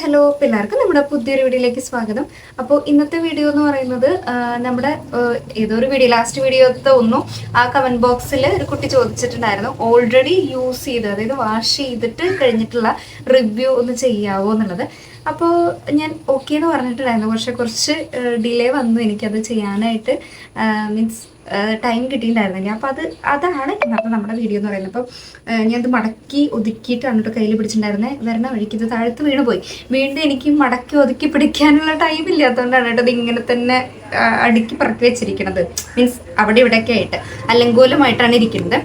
Hello എല്ലാവർക്കും നമ്മുടെ പുതിയൊരു വീഡിയോയിലേക്ക് സ്വാഗതം. അപ്പോൾ ഇന്നത്തെ വീഡിയോ എന്ന് പറയുന്നത് നമ്മുടെ ഏതോ ഒരു വീഡിയോ ലാസ്റ്റ് വീഡിയോത്തെ ഒന്നും ആ കമന്റ് ബോക്സിൽ ഒരു കുട്ടി ചോദിച്ചിട്ടുണ്ടായിരുന്നു, ഓൾറെഡി യൂസ് ചെയ്ത് അതായത് വാഷ് ചെയ്തിട്ട് കഴിഞ്ഞിട്ടുള്ള റിവ്യൂ ഒന്ന് ചെയ്യാവോ എന്നുള്ളത്. അപ്പോൾ ഞാൻ ഓക്കെ എന്ന് പറഞ്ഞിട്ടുണ്ടായിരുന്നു, പക്ഷെ കുറച്ച് ഡിലേ വന്നു എനിക്കത് ചെയ്യാനായിട്ട്. മീൻസ് ടൈം കിട്ടിയിട്ടുണ്ടായിരുന്നില്ല. അപ്പോൾ അതാണ് ഇന്നത്തെ നമ്മുടെ വീഡിയോ എന്ന് പറയുന്നത്. അപ്പം ഞാനത് മടക്കി ഒതുക്കിയിട്ടാണ് കേട്ടോ കയ്യിൽ പിടിച്ചിട്ടുണ്ടായിരുന്നത്. വരണ വഴിക്ക് ഇത് താഴത്ത് വീണ് പോയി. വീണ്ടും എനിക്ക് മടക്കി ഒതുക്കി പിടിക്കാനുള്ള ടൈം ഇല്ലാത്തതുകൊണ്ടാണ് കേട്ടോ ഇത് ഇങ്ങനെ തന്നെ അടുക്കി പറക്കി വെച്ചിരിക്കുന്നത്. മീൻസ് അവിടെ ഇവിടെയൊക്കെ ആയിട്ട് അലങ്കോലമായിട്ടാണ് ഇരിക്കുന്നത്.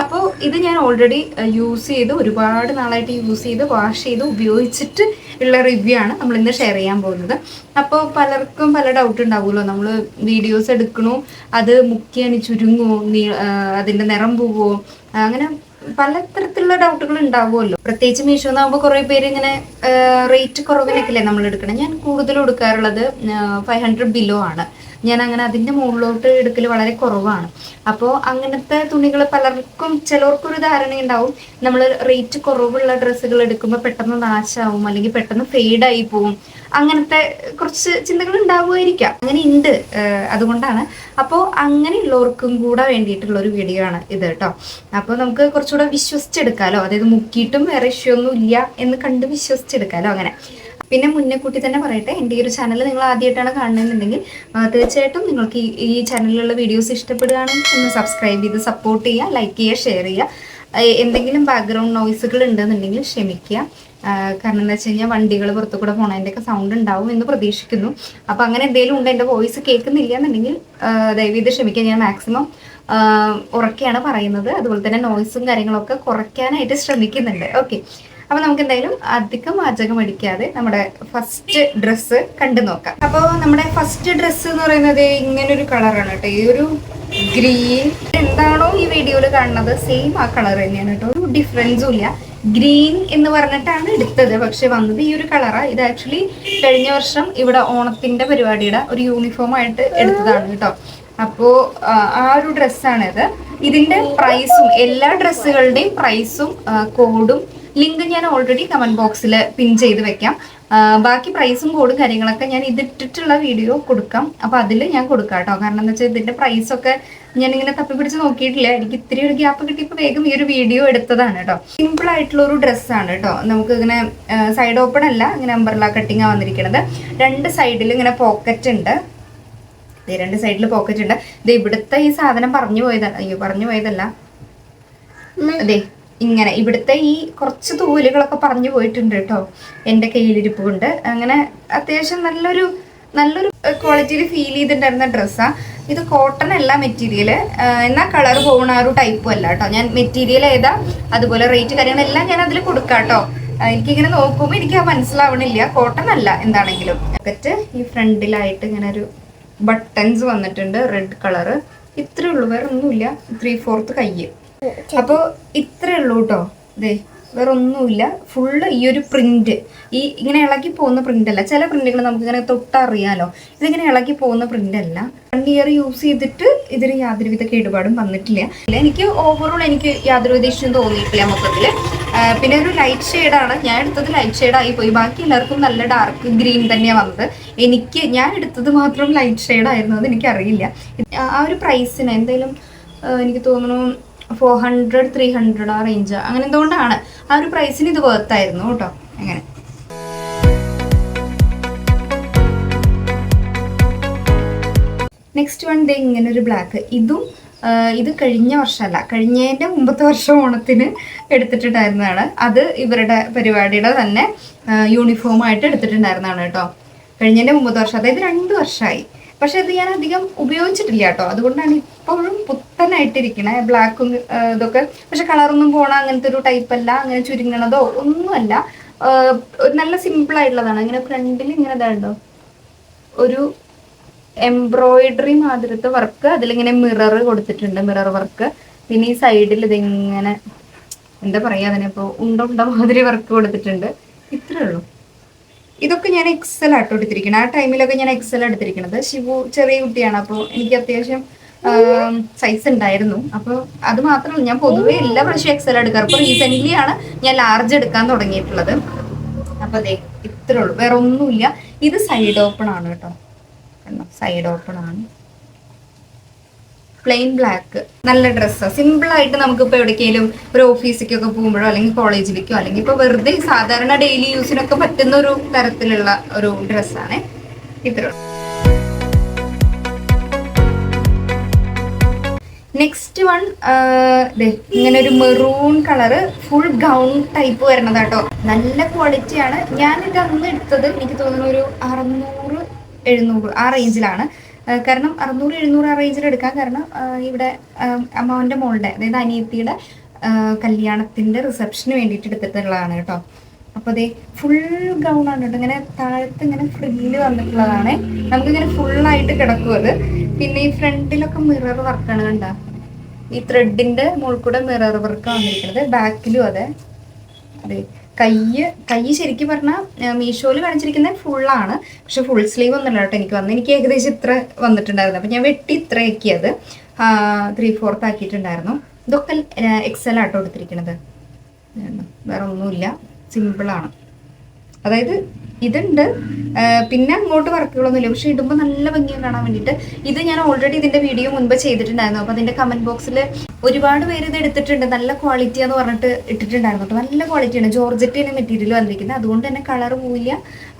അപ്പോൾ ഇത് ഞാൻ ഓൾറെഡി യൂസ് ചെയ്ത് ഒരുപാട് നാളായിട്ട് യൂസ് ചെയ്ത് വാഷ് ചെയ്ത് ഉപയോഗിച്ചിട്ട് ഉള്ള റിവ്യൂ ആണ് നമ്മൾ ഇന്ന് ഷെയർ ചെയ്യാൻ പോകുന്നത്. അപ്പോൾ പലർക്കും പല ഡൗട്ട് ഉണ്ടാവുമല്ലോ, നമ്മൾ വീഡിയോസ് എടുക്കണോ, അത് മുക്കിയാണ് ചുരുങ്ങുമോ, അതിൻ്റെ നിറം പോവോ, അങ്ങനെ പലതരത്തിലുള്ള ഡൗട്ടുകൾ ഉണ്ടാവുമല്ലോ. പ്രത്യേകിച്ച് മീഷോ എന്നാകുമ്പോൾ കുറേ പേര് ഇങ്ങനെ റേറ്റ് കുറവിനൊക്കെയല്ലേ നമ്മൾ എടുക്കണം. ഞാൻ കൂടുതലും എടുക്കാറുള്ളത് 500 ബിലോ ആണ്. ഞാൻ അങ്ങനെ അതിൻ്റെ മുകളിലോട്ട് എടുക്കൽ വളരെ കുറവാണ്. അപ്പോൾ അങ്ങനത്തെ തുണികൾ പലർക്കും ചിലർക്കൊരു ധാരണ ഉണ്ടാവും, നമ്മൾ റേറ്റ് കുറവുള്ള ഡ്രസ്സുകൾ എടുക്കുമ്പോൾ പെട്ടെന്ന് നാശമാവും അല്ലെങ്കിൽ പെട്ടെന്ന് ഫെയ്ഡായി പോവും, അങ്ങനത്തെ കുറച്ച് ചിന്തകൾ ഉണ്ടാവുമായിരിക്കാം. അങ്ങനെ ഉണ്ട്, അതുകൊണ്ടാണ്. അപ്പോൾ അങ്ങനെയുള്ളവർക്കും കൂടെ വേണ്ടിയിട്ടുള്ള ഒരു വീഡിയോ ആണ് ഇത് കേട്ടോ. അപ്പോൾ നമുക്ക് കുറച്ചുകൂടെ വിശ്വസിച്ചെടുക്കാമല്ലോ, അതായത് മുക്കിയിട്ടും വേറെ ഇഷ്യൂ ഒന്നും ഇല്ല എന്ന് കണ്ട് വിശ്വസിച്ചെടുക്കാമല്ലോ അങ്ങനെ. പിന്നെ മുന്നേ കൂട്ടി തന്നെ പറയട്ടെ, എൻ്റെ ഈ ഒരു ചാനൽ നിങ്ങൾ ആദ്യമായിട്ടാണ് കാണുന്നതെന്നുണ്ടെങ്കിൽ തീർച്ചയായിട്ടും നിങ്ങൾക്ക് ഈ ചാനലിലുള്ള വീഡിയോസ് ഇഷ്ടപ്പെടുകയാണെങ്കിൽ ഒന്ന് സബ്സ്ക്രൈബ് ചെയ്ത് സപ്പോർട്ട് ചെയ്യുക, ലൈക്ക് ചെയ്യുക, ഷെയർ ചെയ്യുക. എന്തെങ്കിലും ബാക്ക്ഗ്രൗണ്ട് നോയ്സുകൾ ഉണ്ടെന്നുണ്ടെങ്കിൽ ക്ഷമിക്കുക. കാരണം എന്താ വെച്ച് കഴിഞ്ഞാൽ വണ്ടികൾ പുറത്തു കൂടെ പോണതിൻ്റെയൊക്കെ സൗണ്ട് ഉണ്ടാവും എന്ന് പ്രതീക്ഷിക്കുന്നു. അപ്പോൾ അങ്ങനെ എന്തെങ്കിലും ഉണ്ട്, എൻ്റെ വോയിസ് കേൾക്കുന്നില്ല എന്നുണ്ടെങ്കിൽ ദയവീത് ക്ഷമിക്കുക. ഞാൻ മാക്സിമം ഉറക്കെയാണ് പറയുന്നത്, അതുപോലെ തന്നെ നോയ്സും കാര്യങ്ങളൊക്കെ കുറയ്ക്കാനായിട്ട് ശ്രമിക്കുന്നുണ്ട്. ഓക്കെ, അപ്പോൾ നമുക്ക് എന്തായാലും അധികം വാചകം അടിക്കാതെ നമ്മുടെ ഫസ്റ്റ് ഡ്രസ്സ് കണ്ടു നോക്കാം. അപ്പോൾ നമ്മുടെ ഫസ്റ്റ് ഡ്രസ്സ് എന്ന് പറയുന്നത് ഇങ്ങനൊരു കളറാണ് കേട്ടോ. ഈ ഒരു ഗ്രീൻ എന്താണോ ഈ വീഡിയോയിൽ കാണുന്നത് സെയിം ആ കളർ തന്നെയാണ് കേട്ടോ, ഒരു ഡിഫറൻസും ഇല്ല. ഗ്രീൻ എന്ന് പറഞ്ഞിട്ടാണ് എടുത്തത്, പക്ഷെ വന്നത് ഈ ഒരു കളറാണ്. ഇത് ആക്ച്വലി കഴിഞ്ഞ വർഷം ഇവിടെ ഓണത്തിന്റെ പരിപാടിയുടെ ഒരു യൂണിഫോം ആയിട്ട് എടുത്തതാണ് കേട്ടോ. അപ്പോൾ ആ ഒരു ഡ്രസ്സാണിത്. ഇതിന്റെ പ്രൈസും എല്ലാ ഡ്രസ്സുകളുടെയും പ്രൈസും കോഡും ലിങ്ക് ഞാൻ ഓൾറെഡി കമന്റ് ബോക്സിൽ പിൻ ചെയ്ത് വെക്കാം. ബാക്കി പ്രൈസും കോഡും കാര്യങ്ങളൊക്കെ ഞാൻ ഇതിട്ടിട്ടുള്ള വീഡിയോ കൊടുക്കാം. അപ്പോൾ അതിൽ ഞാൻ കൊടുക്കാം കേട്ടോ. കാരണം എന്താ വെച്ചാൽ ഇതിന്റെ പ്രൈസൊക്കെ ഞാനിങ്ങനെ തപ്പിപ്പിടിച്ച് നോക്കിയിട്ടില്ല. എനിക്ക് ഇത്തിരി ഒരു ഗ്യാപ്പ് കിട്ടിയപ്പോൾ വേഗം ഈ ഒരു വീഡിയോ എടുത്തതാണ് കേട്ടോ. സിമ്പിൾ ആയിട്ടുള്ള ഒരു ഡ്രസ്സാണ് കേട്ടോ. നമുക്ക് ഇങ്ങനെ സൈഡ് ഓപ്പൺ അല്ല, ഇങ്ങനെ അംബർല കട്ടിങ് ആ വന്നിരിക്കുന്നത്. രണ്ട് സൈഡിൽ ഇങ്ങനെ പോക്കറ്റ് ഉണ്ട്, രണ്ട് സൈഡിൽ പോക്കറ്റ് ഉണ്ട്. ഇത് ഇവിടുത്തെ ഈ സാധനം പറഞ്ഞു പോയതല്ല, അതെ ഇങ്ങനെ ഇവിടുത്തെ ഈ കുറച്ച് തൂവലുകളൊക്കെ പറഞ്ഞു പോയിട്ടുണ്ട് കേട്ടോ എൻ്റെ കയ്യിലിരിപ്പ് കൊണ്ട്. അങ്ങനെ അത്യാവശ്യം നല്ലൊരു ക്വാളിറ്റിയിൽ ഫീൽ ചെയ്തിട്ടുണ്ടായിരുന്ന ഡ്രസ്സാണ് ഇത്. കോട്ടൺ അല്ല മെറ്റീരിയൽ, എന്നാൽ കളർ പോകുന്ന ആ ഒരു ടൈപ്പും അല്ല കേട്ടോ. ഞാൻ മെറ്റീരിയൽ ഏതാ അതുപോലെ റേറ്റ് കാര്യങ്ങളെല്ലാം ഞാൻ അതിൽ കൊടുക്കാം കേട്ടോ. എനിക്കിങ്ങനെ നോക്കുമ്പോൾ എനിക്ക് മനസ്സിലാവണില്ല, കോട്ടൺ അല്ല എന്താണെങ്കിലും. പോക്കറ്റ് ഈ ഫ്രണ്ടിലായിട്ട് ഇങ്ങനെ ഒരു ബട്ടൺസ് വന്നിട്ടുണ്ട്, റെഡ് കളറ്. ഇത്രേ ഉള്ളൂ, വേറെ ഒന്നുമില്ല. 3/4 കൈ. അപ്പോൾ ഇത്രേ ഉള്ളൂ കേട്ടോ. ഇതേ വേറെ ഒന്നുമില്ല. ഫുള്ള് ഈ ഒരു പ്രിന്റ്, ഈ ഇങ്ങനെ ഇളകി പോകുന്ന പ്രിന്റ് അല്ല. ചില പ്രിന്റുകൾ നമുക്ക് ഇങ്ങനെ തൊട്ടറിയാലോ, ഇതിങ്ങനെ ഇളകി പോകുന്ന പ്രിന്റ് അല്ല. 1 ഇയർ യൂസ് ചെയ്തിട്ട് ഇതിന് യാതൊരുവിധ കേടുപാടും വന്നിട്ടില്ല. എനിക്ക് ഓവറോൾ എനിക്ക് യാതൊരുവിധ ഇഷ്യൂ തോന്നിയിട്ടില്ല മൊത്തത്തിൽ. പിന്നെ ഒരു ലൈറ്റ് ഷെയ്ഡാണ് ഞാൻ എടുത്തത്, ലൈറ്റ് ഷെയ്ഡായി പോയി. ബാക്കി എല്ലാവർക്കും നല്ല ഡാർക്ക് ഗ്രീൻ തന്നെയാണ് വന്നത്. ഞാൻ എടുത്തത് മാത്രം ലൈറ്റ് ഷെയ്ഡായിരുന്നു, അത് എനിക്കറിയില്ല. ആ ഒരു പ്രൈസിന് എന്തായാലും എനിക്ക് തോന്നുന്നു 400-300 ആ റേഞ്ച് അങ്ങനെ എന്തുകൊണ്ടാണ് ആ ഒരു പ്രൈസിന് ഇത് വർത്തായിരുന്നു കേട്ടോ. അങ്ങനെ നെക്സ്റ്റ് വൺ ദേ ഇങ്ങനെ ഒരു ബ്ലാക്ക്. ഇത് കഴിഞ്ഞ വർഷമല്ല, കഴിഞ്ഞതിൻ്റെ മുമ്പത്തെ വർഷം ഓണത്തിന് എടുത്തിട്ടുണ്ടായിരുന്നതാണ്. അത് ഇവരുടെ പരിപാടിയുടെ തന്നെ യൂണിഫോമായിട്ട് എടുത്തിട്ടുണ്ടായിരുന്നതാണ് കേട്ടോ. കഴിഞ്ഞതിൻ്റെ മുമ്പത്തെ വർഷം, അതായത് 2 വർഷമായി. പക്ഷെ ഇത് ഞാൻ അധികം ഉപയോഗിച്ചിട്ടില്ല കേട്ടോ, അതുകൊണ്ടാണ് ഇപ്പോഴും പുത്തനായിട്ടിരിക്കണേ. ബ്ലാക്കും ഇതൊക്കെ, പക്ഷെ കളറൊന്നും പോണ അങ്ങനത്തെ ഒരു ടൈപ്പ് അല്ല, അങ്ങനെ ചുരുങ്ങണതോ ഒന്നുമല്ല. നല്ല സിമ്പിൾ ആയിട്ടുള്ളതാണ്. ഇങ്ങനെ ഫ്രണ്ടിൽ ഇങ്ങനെ ഇതാണ്ടോ ഒരു എംബ്രോയിഡറി മാതിരത്തെ വർക്ക്, അതിലിങ്ങനെ മിറർ കൊടുത്തിട്ടുണ്ട്, മിറർ വർക്ക്. പിന്നെ ഈ സൈഡിൽ ഇതിങ്ങനെ എന്താ പറയുക, അതിനിപ്പോൾ ഉണ്ട മാതിരി വർക്ക് കൊടുത്തിട്ടുണ്ട്. ഇത്രേ ഉള്ളൂ. ഇതൊക്കെ ഞാൻ എക്സൽ ആട്ടോ എടുത്തിരിക്കണം. ആ ടൈമിലൊക്കെ ഞാൻ എക്സൽ എടുത്തിരിക്കണത്. ശിവു ചെറിയ കുട്ടിയാണ്, അപ്പോൾ എനിക്ക് അത്യാവശ്യം സൈസ് ഉണ്ടായിരുന്നു. അപ്പോൾ അത് മാത്രമല്ല, ഞാൻ പൊതുവേ എല്ലാ പ്രാവശ്യം എക്സൽ എടുക്കാറ്. ഇപ്പോൾ റീസെൻ്റ്ലി ആണ് ഞാൻ ലാർജ് എടുക്കാൻ തുടങ്ങിയിട്ടുള്ളത്. അപ്പോൾ അതെ അത്രേ ഉള്ളൂ, വേറെ ഒന്നുമില്ല. ഇത് സൈഡ് ഓപ്പൺ ആണ് കേട്ടോ, കണ്ടോ, സൈഡ് ഓപ്പൺ ആണ്. പ്ലെയിൻ ബ്ലാക്ക്, നല്ല ഡ്രസ്സാണ്. സിമ്പിൾ ആയിട്ട് നമുക്കിപ്പോൾ എവിടേക്കെങ്കിലും ഒരു ഓഫീസിലേക്കൊക്കെ പോകുമ്പോഴോ അല്ലെങ്കിൽ കോളേജിലേക്കോ അല്ലെങ്കിൽ ഇപ്പോൾ വെറുതെ സാധാരണ ഡെയിലി യൂസിനൊക്കെ പറ്റുന്ന ഒരു തരത്തിലുള്ള ഒരു ഡ്രസ്സാണ്. ഇത്ര നെക്സ്റ്റ് വൺ ഇങ്ങനെ ഒരു maroon colour full gown type വരുന്നത് കേട്ടോ. നല്ല ക്വാളിറ്റിയാണ്. ഞാനിത് അന്ന് എടുത്തത് എനിക്ക് തോന്നുന്നു ഒരു 600-700 ആ റേഞ്ചിലാണ്. കാരണം 600-700 ആ റേഞ്ചിൽ എടുക്കാൻ കാരണം ഇവിടെ അമ്മാവൻ്റെ മോളുടെ, അതായത് അനിയത്തിയുടെ കല്യാണത്തിൻ്റെ റിസപ്ഷന് വേണ്ടിയിട്ട് എടുത്തിട്ടുള്ളതാണ് കേട്ടോ. അപ്പോൾ അതേ ഫുൾ ഗൗൺ ആണ് കേട്ടോ. ഇങ്ങനെ താഴത്ത് ഇങ്ങനെ ഫ്രില്ല് വന്നിട്ടുള്ളതാണ്. നമുക്കിങ്ങനെ ഫുള്ളായിട്ട് കിടക്കും അത്. പിന്നെ ഈ ഫ്രണ്ടിലൊക്കെ മിറർ വർക്കാണ് കണ്ട, ഈ ത്രെഡിന്റെ മുകളിൽ കൂടെ മിറർ വർക്ക് വന്നിരിക്കുന്നത്. ബാക്കിലും അതെ. കൈ ശരിക്കും പറഞ്ഞാൽ മീഷോയിൽ കാണിച്ചിരിക്കുന്നത് ഫുള്ളാണ്, പക്ഷെ ഫുൾ സ്ലീവ് ഒന്നുമല്ല കേട്ടോ. എനിക്ക് ഏകദേശം ഇത്ര വന്നിട്ടുണ്ടായിരുന്നു. അപ്പം ഞാൻ വെട്ടി ഇത്രയാക്കിയത് 3/4 ആക്കിയിട്ടുണ്ടായിരുന്നു. ഇതൊക്കെ എക്സൽ ആട്ടോ എടുത്തിരിക്കുന്നത്, വേറെ ഒന്നുമില്ല, സിമ്പിളാണ്. അതായത് ഇതുണ്ട്, പിന്നെ അങ്ങോട്ട് വർക്കുകളൊന്നുമില്ല, പക്ഷെ ഇടുമ്പോൾ നല്ല ഭംഗിയും കാണാൻ വേണ്ടിയിട്ട്. ഇത് ഞാൻ ഓൾറെഡി ഇതിന്റെ വീഡിയോ മുൻപ് ചെയ്തിട്ടുണ്ടായിരുന്നു. അപ്പോൾ അതിന്റെ കമന്റ് ബോക്സിൽ ഒരുപാട് പേര് ഇത് എടുത്തിട്ടുണ്ട്, നല്ല ക്വാളിറ്റിയാന്ന് പറഞ്ഞിട്ട് ഇട്ടിട്ടുണ്ടായിരുന്നു കേട്ടോ. നല്ല ക്വാളിറ്റിയാണ്, ജോർജറ്റിന് മെറ്റീരിയൽ വന്നിരിക്കുന്നത്. അതുകൊണ്ട് തന്നെ കളർ പോവില്ല,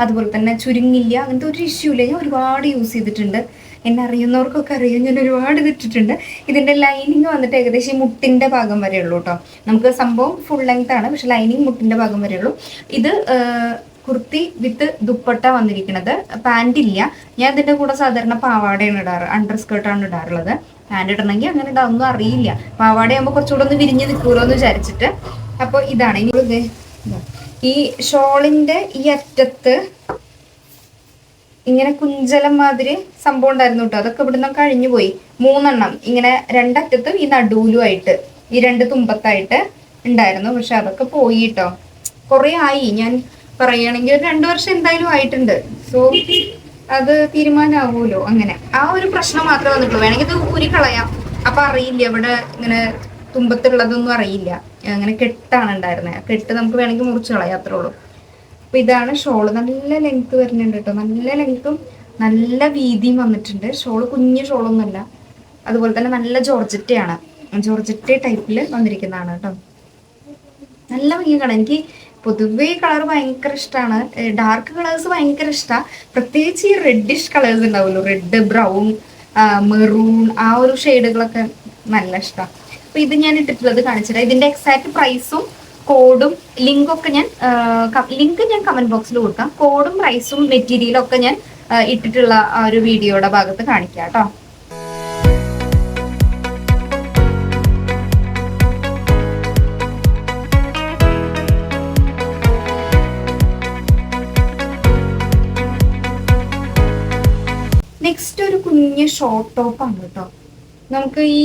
അതുപോലെ തന്നെ ചുരുങ്ങില്ല, അങ്ങനത്തെ ഒരു ഇഷ്യൂ ഇല്ല. ഞാൻ ഒരുപാട് യൂസ് ചെയ്തിട്ടുണ്ട്, എന്നെ അറിയുന്നവർക്കൊക്കെ അറിയാം, ഞാൻ ഒരുപാട് ഇതിട്ടിട്ടുണ്ട്. ഇതിന്റെ ലൈനിങ് വന്നിട്ട് ഏകദേശം മുട്ടിന്റെ ഭാഗം വരെ ഉള്ളൂ കേട്ടോ. നമുക്ക് സംഭവം ഫുൾ ലെങ്ത് ആണ്, പക്ഷെ ലൈനിങ് മുട്ടിന്റെ ഭാഗം വരെ ഉള്ളൂ. ഇത് കുർത്തി വിത്ത് ദുപ്പട്ട വന്നിരിക്കുന്നത്, പാൻറ് ഇല്ല. ഞാൻ ഇതിന്റെ കൂടെ സാധാരണ പാവാടയാണ് ഇടാറ്, അണ്ടർ സ്കേർട്ടാണ് ഇടാറുള്ളത്. പാൻറ് ഇടണമെങ്കിൽ അങ്ങനെ ഇടാതൊന്നും അറിയില്ല. പാവാടയാകുമ്പോൾ കുറച്ചുകൂടെ ഒന്ന് വിരിഞ്ഞ് നിൽക്കുമല്ലോ എന്ന് വിചാരിച്ചിട്ട്. അപ്പോൾ ഇതാണ്. ഇനി ഈ ഷോളിന്റെ ഈ അറ്റത്ത് ഇങ്ങനെ കുഞ്ചലം മാതിരി സംഭവം ഉണ്ടായിരുന്നു കേട്ടോ. അതൊക്കെ ഇവിടുന്ന് കഴിഞ്ഞു പോയി. 3 എണ്ണം ഇങ്ങനെ രണ്ടറ്റത്തും ഈ നടുവിലുമായിട്ട്, ഈ 2 തുമ്പത്തായിട്ട് ഉണ്ടായിരുന്നു. പക്ഷെ അതൊക്കെ പോയി കേട്ടോ. കുറെ ആയി, ഞാൻ പറയുകയാണെങ്കിൽ 2 വർഷം എന്തായാലും ആയിട്ടുണ്ട്. സോ അത് തീരുമാനമാവുമല്ലോ. അങ്ങനെ ആ ഒരു പ്രശ്നം മാത്രമേ വന്നിട്ടുള്ളൂ. വേണമെങ്കിൽ ഇത് ഊരി കളയാം, അപ്പൊ അറിയില്ല, ഇവിടെ ഇങ്ങനെ തുമ്പത്തുള്ളതൊന്നും അറിയില്ല. അങ്ങനെ കെട്ടാണ് ഉണ്ടായിരുന്നത്. കെട്ട് നമുക്ക് വേണമെങ്കിൽ മുറിച്ച് കളയാം, അത്രേ ഉള്ളൂ. അപ്പൊ ഇതാണ് ഷോള്. നല്ല ലെങ്ത് വരുന്നുണ്ട് കേട്ടോ, നല്ല ലെങ്ത്തും നല്ല വീതിയും വന്നിട്ടുണ്ട്. ഷോള് കുഞ്ഞു ഷോളൊന്നുമല്ല. അതുപോലെ തന്നെ നല്ല ജോർജറ്റയാണ്, ജോർജറ്റ് ടൈപ്പിൽ വന്നിരിക്കുന്നതാണ് കേട്ടോ. നല്ല ഭംഗി കാണാം. എനിക്ക് പൊതുവേ കളർ ഭയങ്കര ഇഷ്ടമാണ്. ഡാർക്ക് കളേഴ്സ് ഭയങ്കര ഇഷ്ടമാണ്. പ്രത്യേകിച്ച് ഈ റെഡിഷ് കളേഴ്സ് ഉണ്ടാവുമല്ലോ, റെഡ്, ബ്രൗൺ, മെറൂൺ, ആ ഒരു ഷെയ്ഡുകളൊക്കെ നല്ല ഇഷ്ടമാണ്. അപ്പൊ ഇത് ഞാൻ ഇട്ടിട്ടുള്ളത് കാണിച്ചിട്ട് ഇതിന്റെ എക്സാക്ട് പ്രൈസും കോഡും ലിങ്കൊക്കെ ഞാൻ കമന്റ് ബോക്സിൽ കൊടുക്കാം. കോഡും പ്രൈസും മെറ്റീരിയലും ഒക്കെ ഞാൻ ഇട്ടിട്ടുള്ള ആ ഒരു വീഡിയോയുടെ ഭാഗത്ത് കാണിക്കാം കേട്ടോ. നെക്സ്റ്റ് ഒരു കുഞ്ഞ് ഷോർട്ട് ടോപ്പ് ആണ് കേട്ടോ. നമുക്ക് ഈ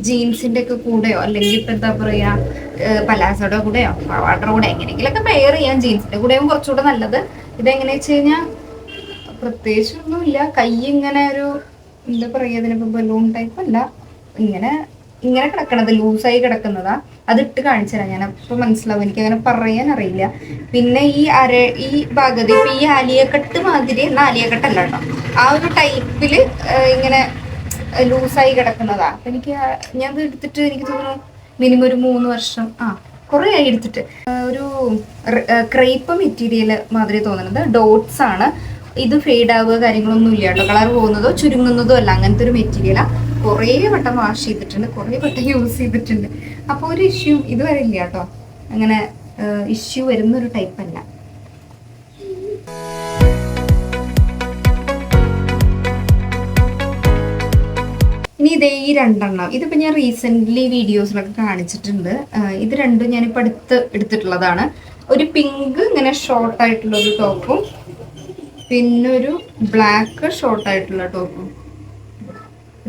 ജീൻസിന്റെ ഒക്കെ കൂടെയോ അല്ലെങ്കിൽ ഇപ്പൊ എന്താ പറയാ പലാസോയുടെ കൂടെയോ പാവാടയുടെ കൂടെ എങ്ങനെയെങ്കിലൊക്കെ പെയർ ചെയ്യാൻ. ജീൻസിന്റെ കൂടെയും കുറച്ചുകൂടെ നല്ലത്. ഇതെങ്ങനെ വെച്ച് കഴിഞ്ഞാൽ പ്രത്യേകിച്ച് ഒന്നുമില്ല. കൈ ഇങ്ങനെ ഒരു എന്താ പറയാ, ഇതിനിപ്പോ ബലൂൺ ടൈപ്പ് അല്ല, ഇങ്ങനെ ഇങ്ങനെ കിടക്കണത്, ലൂസായി കിടക്കുന്നതാ. അത് ഇട്ട് കാണിച്ചു തരാം ഞാൻ, അപ്പൊ മനസ്സിലാവും. എനിക്ക് അങ്ങനെ പറയാൻ അറിയില്ല. പിന്നെ ഈ ഭാഗത്ത് ഇപ്പൊ ഈ ആലിയക്കെട്ട് മാതിരി, എന്നാൽ ആലിയക്കെട്ടല്ല കേട്ടോ, ആ ഒരു ടൈപ്പില് ഇങ്ങനെ ലൂസായി കിടക്കുന്നതാ. അപ്പൊ ഞാൻ എടുത്തിട്ട് എനിക്ക് തോന്നുന്നു മിനിമം ഒരു 3 വർഷം കുറെ ആയി എടുത്തിട്ട്. ഒരു ക്രേപ്പ് മെറ്റീരിയൽ മാതിരി തോന്നുന്നത്, ഡോട്ട്സ് ആണ്. ഇത് ഫെയ്ഡ് ആവുക കാര്യങ്ങളൊന്നും ഇല്ല കേട്ടോ, കളർ പോകുന്നതോ ചുരുങ്ങുന്നതോ അല്ല, അങ്ങനത്തെ ഒരു മെറ്റീരിയലാ. കുറേ വട്ടം വാഷ് ചെയ്തിട്ടുണ്ട്, കുറേ വട്ടം യൂസ് ചെയ്തിട്ടുണ്ട്. അപ്പോൾ ഒരു ഇഷ്യൂ ഇതുവരെ ഇല്ല കേട്ടോ, അങ്ങനെ ഇഷ്യൂ വരുന്നൊരു ടൈപ്പ് അല്ല. ഇനി ഇതേ ഈ 2 എണ്ണം, ഇതിപ്പോൾ ഞാൻ റീസെൻ്റ്ലി വീഡിയോസിലൊക്കെ കാണിച്ചിട്ടുണ്ട്. ഇത് രണ്ടും ഞാനിപ്പോൾ അടുത്ത് എടുത്തിട്ടുള്ളതാണ്. ഒരു പിങ്ക് ഇങ്ങനെ ഷോർട്ടായിട്ടുള്ളൊരു ടോപ്പും പിന്നെ ഒരു ബ്ലാക്ക് ഷോർട്ടായിട്ടുള്ള ടോപ്പും.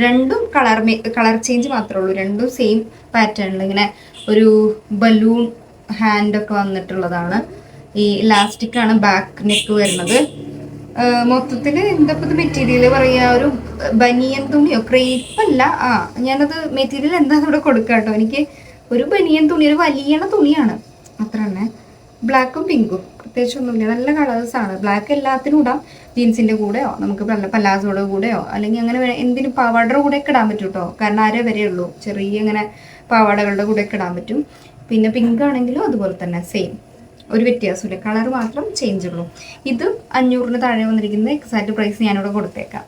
രണ്ടും കളർ ചേഞ്ച് മാത്രമേ ഉള്ളൂ. രണ്ടും സെയിം പാറ്റേണിൽ ഇങ്ങനെ ഒരു ബലൂൺ ഹാൻഡൊക്കെ വന്നിട്ടുള്ളതാണ്. ഈ ഇലാസ്റ്റിക്കാണ് ബാക്ക് നെക്ക് വരുന്നത്. മൊത്തത്തിൽ എന്താ മെറ്റീരിയൽ പറയുക, ഒരു ബനിയൻ തുണിയോ ക്രേപ്പല്ല. ഞാനത് മെറ്റീരിയൽ എന്താണെന്ന് ഇവിടെ കൊടുക്കാം കേട്ടോ. എനിക്ക് ഒരു ബനിയൻ തുണി, ഒരു വലിയ തുണിയാണ്, അത്ര തന്നെ. ബ്ലാക്കും പിങ്കും പ്രത്യേകിച്ചൊന്നുമില്ല, നല്ല കളേഴ്സാണ്. ബ്ലാക്ക് എല്ലാത്തിനും ഇടാം, ജീൻസിൻ്റെ കൂടെയോ നമുക്ക് പല്ലാസോയുടെ കൂടെയോ അല്ലെങ്കിൽ അങ്ങനെ എന്തിനും പാവാടയുടെ കൂടെയൊക്കെ ഇടാൻ പറ്റും കേട്ടോ. കാരണം അര വരെ ഉള്ളൂ, ചെറിയ ഇങ്ങനെ പാവാടകളുടെ കൂടെയൊക്കെ ഇടാൻ പറ്റും. പിന്നെ പിങ്ക് ആണെങ്കിലും അതുപോലെ തന്നെ സെയിം, ഒരു വ്യത്യാസമില്ല, കളർ മാത്രം ചേഞ്ച് ഉള്ളൂ. ഇത് 500 താഴെ വന്നിരിക്കുന്നത് എക്സാക്ട് പ്രൈസ് ഞാനിവിടെ കൊടുത്തേക്കാം.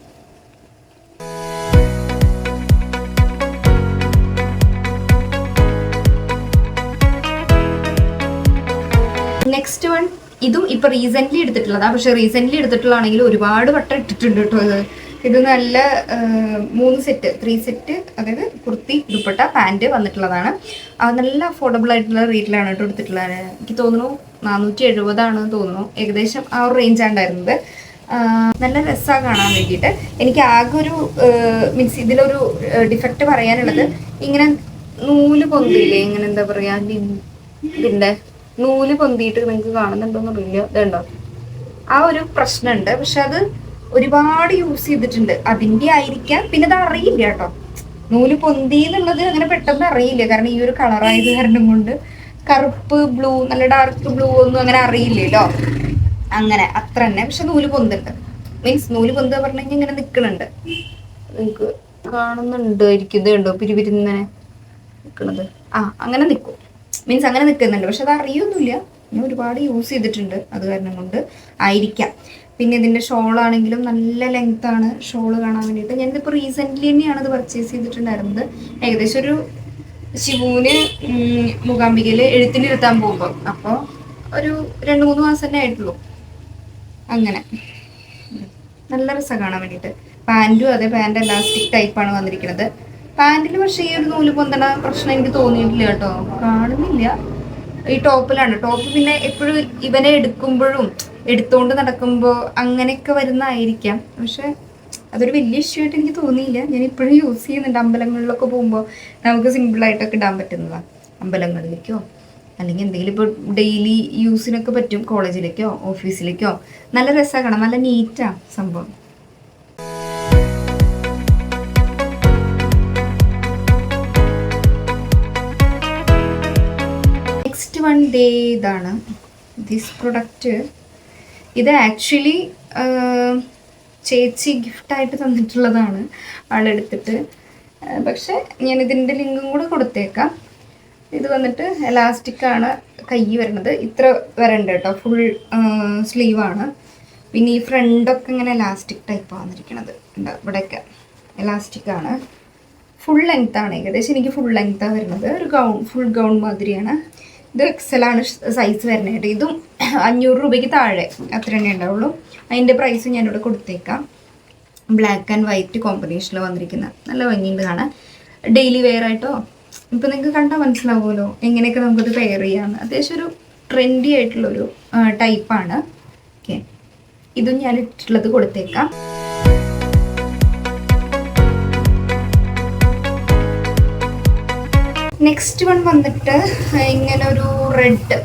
നെക്സ്റ്റ് വൺ, ഇതും ഇപ്പൊ റീസെന്റ് എടുത്തിട്ടുള്ളതാണ്. പക്ഷെ റീസെന്റ് എടുത്തിട്ടുള്ളതാണെങ്കിൽ ഒരുപാട് വട്ടം ഇട്ടിട്ടുണ്ട് കേട്ടോ. ഇത് നല്ല 3 സെറ്റ് 3 സെറ്റ്, അതായത് കുർത്തി, ദുപ്പട്ട, പാൻറ് വന്നിട്ടുള്ളതാണ്. നല്ല അഫോർഡബിൾ ആയിട്ടുള്ള റേറ്റിലാണ് കേട്ടോ എടുത്തിട്ടുള്ളത്. എനിക്ക് തോന്നുന്നു 470 ആണെന്ന് തോന്നുന്നു, ഏകദേശം ആ ഒരു റേഞ്ചാണ് ഉണ്ടായിരുന്നത്. നല്ല രസമാണ് കാണാൻ വേണ്ടിയിട്ട്. എനിക്ക് ആകെ ഒരു മീൻസ് ഇതിലൊരു ഡിഫക്റ്റ് പറയാനുള്ളത്, ഇങ്ങനെ നൂല് പൊന്തില്ലേ, ഇങ്ങനെ എന്താ പറയാ, ഇതിന്റെ നൂല് പൊന്തിയിട്ട് നിങ്ങൾക്ക് കാണുന്നുണ്ടോന്ന് അറിയില്ല, ഇതുണ്ടോ, ആ ഒരു പ്രശ്നമുണ്ട്. പക്ഷെ അത് ഒരുപാട് യൂസ് ചെയ്തിട്ടുണ്ട്, അതിൻ്റെ ആയിരിക്കാം. പിന്നെ അത് അറിയില്ല കേട്ടോ, നൂല് പൊന്തി എന്നുള്ളത് അങ്ങനെ പെട്ടെന്ന് അറിയില്ല, കാരണം ഈ ഒരു കളറായത് കാരണം കൊണ്ട്. കറുപ്പ്, ബ്ലൂ, നല്ല ഡാർക്ക് ബ്ലൂ ഒന്നും അങ്ങനെ അറിയില്ലല്ലോ, അങ്ങനെ അത്ര തന്നെ. പക്ഷെ നൂല് പൊന്തുണ്ട്, മീൻസ് നൂല് പൊന്ത് പറഞ്ഞു കഴിഞ്ഞാൽ ഇങ്ങനെ നിൽക്കണുണ്ട്, നിങ്ങൾക്ക് കാണുന്നുണ്ട് ഇരിക്കുന്നത് ഉണ്ടോ, പിരിവിരുന്നനെ നിൽക്കണത്, അങ്ങനെ നിൽക്കും, മീൻസ് അങ്ങനെ നിൽക്കുന്നുണ്ട്. പക്ഷെ അത് അറിയൊന്നുമില്ല, ഞാൻ ഒരുപാട് യൂസ് ചെയ്തിട്ടുണ്ട്, അത് കാരണം കൊണ്ട് ആയിരിക്കാം. പിന്നെ ഇതിൻ്റെ ഷോളാണെങ്കിലും നല്ല ലെങ്ത്താണ് ഷോള് കാണാൻ വേണ്ടിയിട്ട്. ഞാനിതിപ്പോൾ റീസെൻ്റ്ലി തന്നെയാണ് ഇത് പർച്ചേസ് ചെയ്തിട്ടുണ്ടായിരുന്നത്. ഏകദേശം ഒരു ശിവുവിന് മൂകാംബികയിൽ എഴുത്തിനിരുത്താൻ പോകുമ്പോൾ, അപ്പോൾ ഒരു 2-3 മാസം തന്നെ ആയിട്ടുള്ളൂ. അങ്ങനെ നല്ല രസം കാണാൻ വേണ്ടിയിട്ട്. പാൻറ്റും അതെ, പാൻറ് എലാസ്റ്റിക് ടൈപ്പാണ് വന്നിരിക്കുന്നത്. പാൻറ്റിൽ പക്ഷേ ഈ ഒരു നൂല് പൊന്തണ പ്രശ്നം എനിക്ക് തോന്നിയിട്ടില്ല കേട്ടോ, കാണുന്നില്ല. ഈ ടോപ്പിലാണ്, ടോപ്പ് പിന്നെ എപ്പോഴും ഇവനെ എടുത്തുകൊണ്ട് നടക്കുമ്പോൾ അങ്ങനെയൊക്കെ വരുന്നതായിരിക്കാം. പക്ഷെ അതൊരു വലിയ ഇഷ്യൂ ആയിട്ട് എനിക്ക് തോന്നിയില്ല. ഞാൻ ഇപ്പോഴും യൂസ് ചെയ്യുന്നുണ്ട്, അമ്പലങ്ങളിലൊക്കെ പോകുമ്പോൾ നമുക്ക് സിമ്പിളായിട്ടൊക്കെ ഇടാൻ പറ്റുന്നതാണ്. അമ്പലങ്ങളിലേക്കോ അല്ലെങ്കിൽ എന്തെങ്കിലും ഇപ്പോൾ ഡെയിലി യൂസിനൊക്കെ പറ്റും, കോളേജിലേക്കോ ഓഫീസിലേക്കോ. നല്ല രസമാണ് കാണാൻ, നല്ല നീറ്റാണ് സംഭവം. നെക്സ്റ്റ് വൺ ഡേ ഇതാണ്, ദിസ് പ്രൊഡക്റ്റ്. ഇത് ആക്ച്വലി ചേച്ചി ഗിഫ്റ്റായിട്ട് തന്നിട്ടുള്ളതാണ് ആളെടുത്തിട്ട്. പക്ഷെ ഞാനിതിൻ്റെ ലിങ്കും കൂടെ കൊടുത്തേക്കാം. ഇത് വന്നിട്ട് എലാസ്റ്റിക്കാണ് കൈ വരുന്നത്, ഇത്ര വരണ്ട കേട്ടോ, ഫുൾ സ്ലീവാണ്. പിന്നെ ഈ ഫ്രണ്ടൊക്കെ ഇങ്ങനെ എലാസ്റ്റിക് ടൈപ്പാണ് വന്നിരിക്കുന്നത്, ഇവിടെയൊക്കെ എലാസ്റ്റിക്കാണ്. ഫുൾ ലെങ്ത്താണ്, ഏകദേശം എനിക്ക് ഫുൾ ലെങ്ത്താണ് വരുന്നത്, ഒരു ഫുൾ ഗൗൺ മാതിരിയാണ്. ഇത് എക്സലാണ് സൈസ് വരുന്നത്. ഇതും 500 രൂപയ്ക്ക് താഴെ അത്ര തന്നെ ഉണ്ടാവുള്ളൂ. അതിൻ്റെ പ്രൈസ് ഞാനിവിടെ കൊടുത്തേക്കാം. ബ്ലാക്ക് ആൻഡ് വൈറ്റ് കോമ്പിനേഷനിൽ വന്നിരിക്കുന്ന നല്ല ഭംഗിയുണ്ട് കാണാൻ. ഡെയിലി വെയർ ആയിട്ടോ, ഇപ്പം നിങ്ങൾക്ക് കണ്ടാൽ മനസ്സിലാവുമല്ലോ എങ്ങനെയൊക്കെ നമുക്കത് പെയർ ചെയ്യാമെന്ന്. അത്യാവശ്യം ഒരു ട്രെൻഡി ആയിട്ടുള്ളൊരു ടൈപ്പാണ്. ഓക്കെ, ഇതും ഞാൻ ഇട്ടിട്ടുള്ളത് കൊടുത്തേക്കാം. നെക്സ്റ്റ് വൺ വന്നിട്ട് ഇങ്ങനെ ഒരു റെഡ്,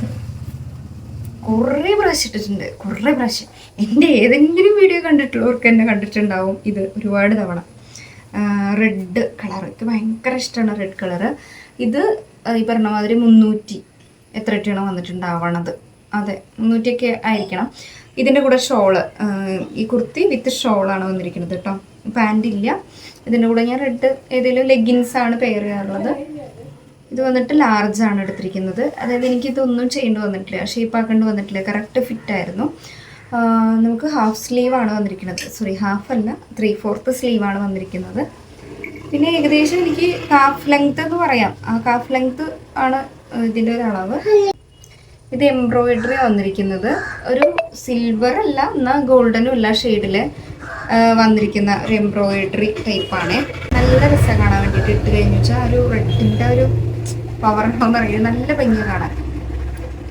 കുറേ ബ്രഷ് ഇട്ടിട്ടുണ്ട്, കുറേ ബ്രഷ്. എൻ്റെ ഏതെങ്കിലും വീഡിയോ കണ്ടിട്ടുള്ളവർക്ക് എന്നെ കണ്ടിട്ടുണ്ടാവും ഇത് ഒരുപാട് തവണ. റെഡ് കളർ എനിക്ക് ഭയങ്കര ഇഷ്ടമാണ്, റെഡ് കളറ്. ഇത് ഈ പറഞ്ഞ മാതിരി 300 എത്രയൊക്കെയാണ് വന്നിട്ടുണ്ടാവണത്, അതെ 300ഒക്കെ ആയിരിക്കണം. ഇതിൻ്റെ കൂടെ ഷോള്, ഈ കുർത്തി വിത്ത് ഷോളാണ് വന്നിരിക്കുന്നത് കേട്ടോ, പാൻറ് ഇല്ല. ഇതിൻ്റെ കൂടെ ഞാൻ റെഡ് ഏതെങ്കിലും ലെഗിൻസാണ് പെയർ ചെയ്യാറുള്ളത്. ഇത് വന്നിട്ട് ലാർജാണ് എടുത്തിരിക്കുന്നത്, അതായത് എനിക്കിതൊന്നും ചെയ്യേണ്ടി വന്നിട്ടില്ല, ഷേപ്പാക്കേണ്ടി വന്നിട്ടില്ല, കറക്റ്റ് ഫിറ്റായിരുന്നു. നമുക്ക് ഹാഫ് സ്ലീവാണ് വന്നിരിക്കുന്നത്, സോറി ഹാഫ് അല്ല 3/4 സ്ലീവാണ് വന്നിരിക്കുന്നത്. പിന്നെ ഏകദേശം എനിക്ക് ഹാഫ് ലെങ്ത് എന്ന് പറയാം, ആ ഹാഫ് ലെങ്ത് ആണ് ഇതിൻ്റെ ഒരു അളവ്. ഇത് എംബ്രോയിഡറി വന്നിരിക്കുന്നത് ഒരു സിൽവർ അല്ല എന്നാൽ ഗോൾഡനും അല്ല ഷെയ്ഡിൽ വന്നിരിക്കുന്ന ഒരു എംബ്രോയിഡറി ടൈപ്പാണ്. നല്ല രസം കാണാൻ വേണ്ടിയിട്ട് ഇട്ട് കഴിഞ്ഞു വെച്ചാൽ ഒരു റെഡിൻ്റെ ഒരു പവർ ഉണ്ടോയെന്ന് അറിയില്ല, നല്ല ഭംഗി കാണാൻ.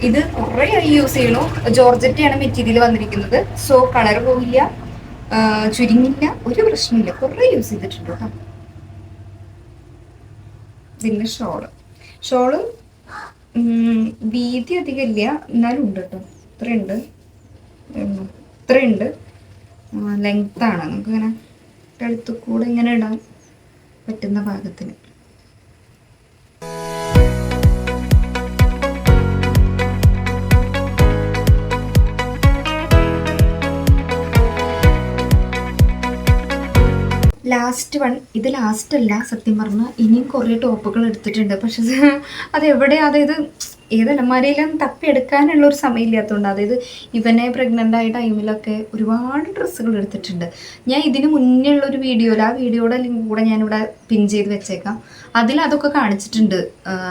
ഇത് കുറേ യൂസ് ചെയ്യണു. ജോർജറ്റാണ് മെറ്റീരിയൽ വന്നിരിക്കുന്നത്, സോ കളർ പോവില്ല, ചുരുങ്ങില്ല, ഒരു പ്രശ്നമില്ല, കുറേ യൂസ് ചെയ്തിട്ടുണ്ട് കേട്ടോ. പിന്നെ ഷോള് വീതി അധികം ഇല്ല, എന്നാലും ഉണ്ട് കേട്ടോ, ഇത്രയുണ്ട് ലെങ്ത്താണ്, നമുക്കിങ്ങനെ കഴുത്തു കൂടെ ഇങ്ങനെ ഇടാൻ പറ്റുന്ന പാകത്തിന്. ലാസ്റ്റ് വൺ, ഇത് ലാസ്റ്റ് അല്ല സത്യം പറഞ്ഞാൽ, ഇനിയും കുറേ ടോപ്പുകൾ എടുത്തിട്ടുണ്ട്. പക്ഷെ അതെവിടെയാ, അതായത് ഏതലമാരയിലും തപ്പിയെടുക്കാനുള്ള ഒരു സമയമില്ലാത്തതുകൊണ്ട്, അതായത് ഇവനെ പ്രഗ്നൻ്റ് ആയ ടൈമിലൊക്കെ ഒരുപാട് ഡ്രസ്സുകൾ എടുത്തിട്ടുണ്ട്. ഞാൻ ഇതിന് മുന്നേ ഉള്ളൊരു വീഡിയോയിൽ, ആ വീഡിയോയുടെ ലിങ്ക് കൂടെ ഞാനിവിടെ പിൻ ചെയ്ത് വെച്ചേക്കാം, അതിൽ അതൊക്കെ കാണിച്ചിട്ടുണ്ട്.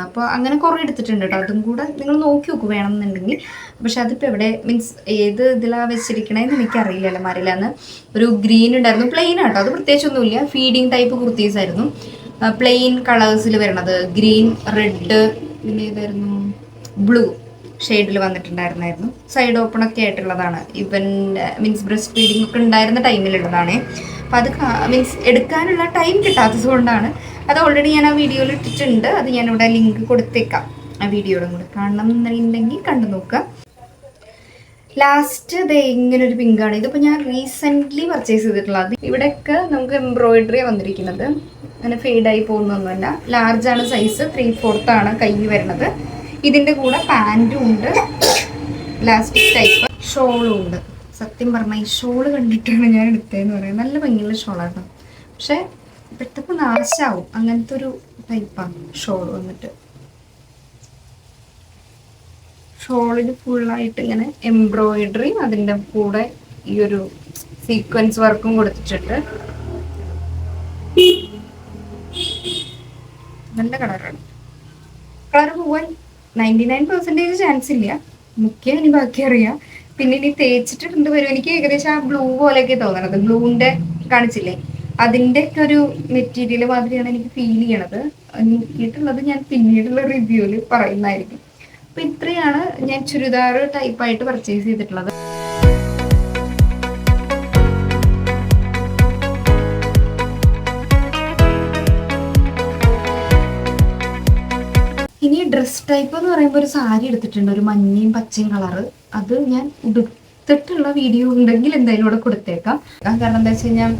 അപ്പോൾ അങ്ങനെ കുറേ എടുത്തിട്ടുണ്ട് കേട്ടോ. അതും കൂടെ നിങ്ങൾ നോക്കി നോക്കും വേണമെന്നുണ്ടെങ്കിൽ. പക്ഷെ അതിപ്പോൾ എവിടെ, മീൻസ് ഏത് ഇതിലാണ് വെച്ചിരിക്കണേന്ന് എനിക്കറിയില്ല. അലമാരയിലാന്ന് ഒരു ഗ്രീൻ ഉണ്ടായിരുന്നു, പ്ലെയിൻ ആട്ടോ, അത് പ്രത്യേകിച്ചൊന്നുമില്ല. ഫീഡിങ് ടൈപ്പ് കുർത്തീസ് ആയിരുന്നു, പ്ലെയിൻ കളേഴ്സിൽ വരണത്, ഗ്രീൻ, റെഡ്, പിന്നെ ഏതായിരുന്നു, ബ്ലൂ ഷെയ്ഡിൽ വന്നിട്ടുണ്ടായിരുന്നു. സൈഡ് ഓപ്പൺ ഒക്കെ ആയിട്ടുള്ളതാണ്. ഇവൻ മീൻസ് ബ്രസ്റ്റ് ഫീഡിങ് ഒക്കെ ഉണ്ടായിരുന്ന ടൈമിലുള്ളതാണ്. അപ്പം അത് മീൻസ് എടുക്കാനുള്ള ടൈം കിട്ടാത്തത് കൊണ്ടാണ്. അത് ഓൾറെഡി ഞാൻ ആ വീഡിയോയിൽ ഇട്ടിട്ടുണ്ട്. അത് ഞാനിവിടെ ലിങ്ക് കൊടുത്തേക്കാം, ആ വീഡിയോയുടെ കൂടെ കാണണം എന്നുണ്ടെങ്കിൽ കണ്ടു നോക്കുക. ലാസ്റ്റ് ഇത് ഇങ്ങനൊരു പിങ്കാണ്. ഇതിപ്പോൾ ഞാൻ റീസെൻ്റ്ലി പർച്ചേസ് ചെയ്തിട്ടുള്ളത്. ഇവിടെയൊക്കെ നമുക്ക് എംബ്രോയിഡറി വന്നിരിക്കുന്നത്, അങ്ങനെ ഫെയ്ഡായി പോകുന്നൊന്നുമല്ല. ലാർജാണ് സൈസ്, 3/4 കൈ വരുന്നത്. ഇതിൻ്റെ കൂടെ പാൻറ്റും ഉണ്ട്, ഇലാസ്റ്റിക് ടൈപ്പ് ഷോളും ഉണ്ട്. സത്യം പറഞ്ഞാൽ ഈ ഷോള് കണ്ടിട്ടാണ് ഞാൻ എടുത്തതെന്ന് പറയാം. നല്ല ഭംഗിയുള്ള ഷോളാണ്, പക്ഷെ പെട്ടെന്ന് നാശാവും. അങ്ങനത്തെ ഒരു ടൈപ്പാണ് ഷോൾ വന്നിട്ട്. ഷോളിന് ഫുള്ളായിട്ട് ഇങ്ങനെ എംബ്രോയിഡറി, അതിൻ്റെ കൂടെ ഈ ഒരു സീക്വൻസ് വർക്കും കൊടുത്തിട്ടുണ്ട്. നല്ല കളറാണ്. കളർ പോവാൻ 99% ചാൻസ് ഇല്ല. മുഖ്യം ഇനി ബാക്കി അറിയാം. പിന്നെ ഇനി തേച്ചിട്ടുണ്ട് വരും. എനിക്ക് ഏകദേശം ആ ബ്ലൂ പോലെയൊക്കെ തോന്നണത്, ബ്ലൂവിൻ്റെ കാണിച്ചില്ലേ, അതിൻ്റെ ഒക്കെ ഒരു മെറ്റീരിയൽ മാതിരിയാണ് എനിക്ക് ഫീൽ ചെയ്യണത്. മുക്കിയിട്ടുള്ളത് ഞാൻ പിന്നീടുള്ള റിവ്യൂവിൽ പറയുന്നതായിരിക്കും. അപ്പം ഇത്രയാണ് ഞാൻ ചുരിദാർ ടൈപ്പായിട്ട് പർച്ചേസ് ചെയ്തിട്ടുള്ളത്. ഇനി ഡ്രസ് ടൈപ്പ് എന്ന് പറയുമ്പോൾ ഒരു സാരി എടുത്തിട്ടുണ്ട്, ഒരു മഞ്ഞയും പച്ചയും കളറ്. അത് ഞാൻ ഉടുത്തിട്ടുള്ള വീഡിയോ ഉണ്ടെങ്കിൽ എന്തായാലും ഇവിടെ കൊടുത്തേക്കാം. കാരണം എന്താ വെച്ച് കഴിഞ്ഞാൽ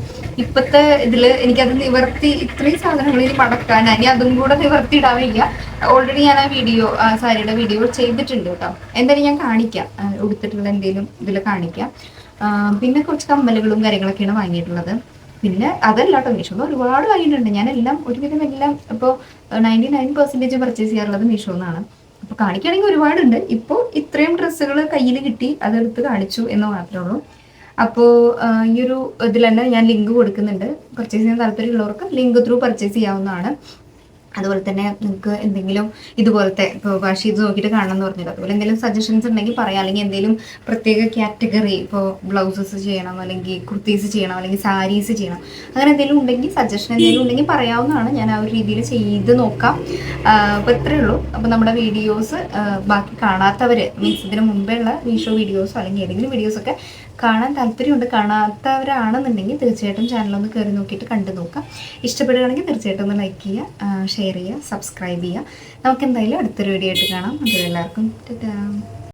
ഇപ്പോഴത്തെ ഇതിൽ എനിക്കത് നിവർത്തി, ഇത്രയും സാധനങ്ങൾ ഇനി മടക്കാൻ, ഇനി അതും കൂടെ നിവർത്തി ഇടാവില്ല. ഓൾറെഡി ഞാൻ ആ വീഡിയോ, ആ സാരിയുടെ വീഡിയോ ചെയ്തിട്ടുണ്ട് കേട്ടോ. എന്തായാലും ഞാൻ കാണിക്കാം, ഉടുത്തിട്ടുള്ള എന്തെങ്കിലും ഇതിൽ കാണിക്കാം. പിന്നെ കുറച്ച് കമ്മലുകളും കാര്യങ്ങളൊക്കെയാണ് വാങ്ങിയിട്ടുള്ളത്. പിന്നെ അതല്ല കേട്ടോ, മീഷോന്ന് ഒരുപാട് വാങ്ങിയിട്ടുണ്ട്. ഞാൻ എല്ലാം ഒരുവിധം എല്ലാം ഇപ്പോൾ 99% പർച്ചേസ് ചെയ്യാറുള്ളത് മീഷോ എന്നാണ്. അപ്പോൾ കാണിക്കുകയാണെങ്കിൽ ഒരുപാടുണ്ട്. ഇപ്പോൾ ഇത്രയും ഡ്രസ്സുകൾ കയ്യിൽ കിട്ടി, അതെടുത്ത് കാണിച്ചു എന്ന് മാത്രമേ ഉള്ളൂ. അപ്പോൾ ഈ ഒരു ഇതിൽ തന്നെ ഞാൻ ലിങ്ക് കൊടുക്കുന്നുണ്ട്. പർച്ചേസ് ചെയ്യാൻ താല്പര്യമുള്ളവർക്ക് ലിങ്ക് ത്രൂ പർച്ചേസ് ചെയ്യാവുന്നതാണ്. അതുപോലെ തന്നെ നിങ്ങൾക്ക് എന്തെങ്കിലും ഇതുപോലത്തെ ഇപ്പോൾ വാഷ് ചെയ്ത് നോക്കിയിട്ട് കാണണം എന്ന് പറഞ്ഞിട്ട്, അതുപോലെ എന്തെങ്കിലും സജഷൻസ് ഉണ്ടെങ്കിൽ പറയാം. അല്ലെങ്കിൽ എന്തെങ്കിലും പ്രത്യേക കാറ്റഗറി, ഇപ്പോൾ ബ്ലൗസസ് ചെയ്യണം, അല്ലെങ്കിൽ കുർത്തീസ് ചെയ്യണം, അല്ലെങ്കിൽ സാരീസ് ചെയ്യണം, അങ്ങനെ എന്തെങ്കിലും ഉണ്ടെങ്കിൽ, സജഷൻ എന്തെങ്കിലും ഉണ്ടെങ്കിൽ പറയാവുന്നതാണ്. ഞാൻ ആ ഒരു രീതിയിൽ ചെയ്ത് നോക്കാം. അപ്പോൾ ഇത്രയേ ഉള്ളൂ. അപ്പോൾ നമ്മുടെ വീഡിയോസ് ബാക്കി കാണാത്തവർ, മീൻസ് ഇതിന് മുമ്പേ ഉള്ള മീഷോ വീഡിയോസോ അല്ലെങ്കിൽ ഏതെങ്കിലും വീഡിയോസൊക്കെ കാണാൻ താല്പര്യമുണ്ട്, കാണാത്തവരാണെന്നുണ്ടെങ്കിൽ തീർച്ചയായിട്ടും ചാനലൊന്ന് കയറി നോക്കിയിട്ട് കണ്ടു നോക്കാം. ഇഷ്ടപ്പെടുകയാണെങ്കിൽ തീർച്ചയായിട്ടും ഒന്ന് ലൈക്ക് ചെയ്യുക, ഷെയർ ചെയ്യുക, സബ്സ്ക്രൈബ് ചെയ്യുക. നമുക്ക് എന്തായാലും അടുത്തൊരു വീഡിയോ ആയിട്ട് കാണാം. അതുവരെ എല്ലാവർക്കും ടാറ്റാ.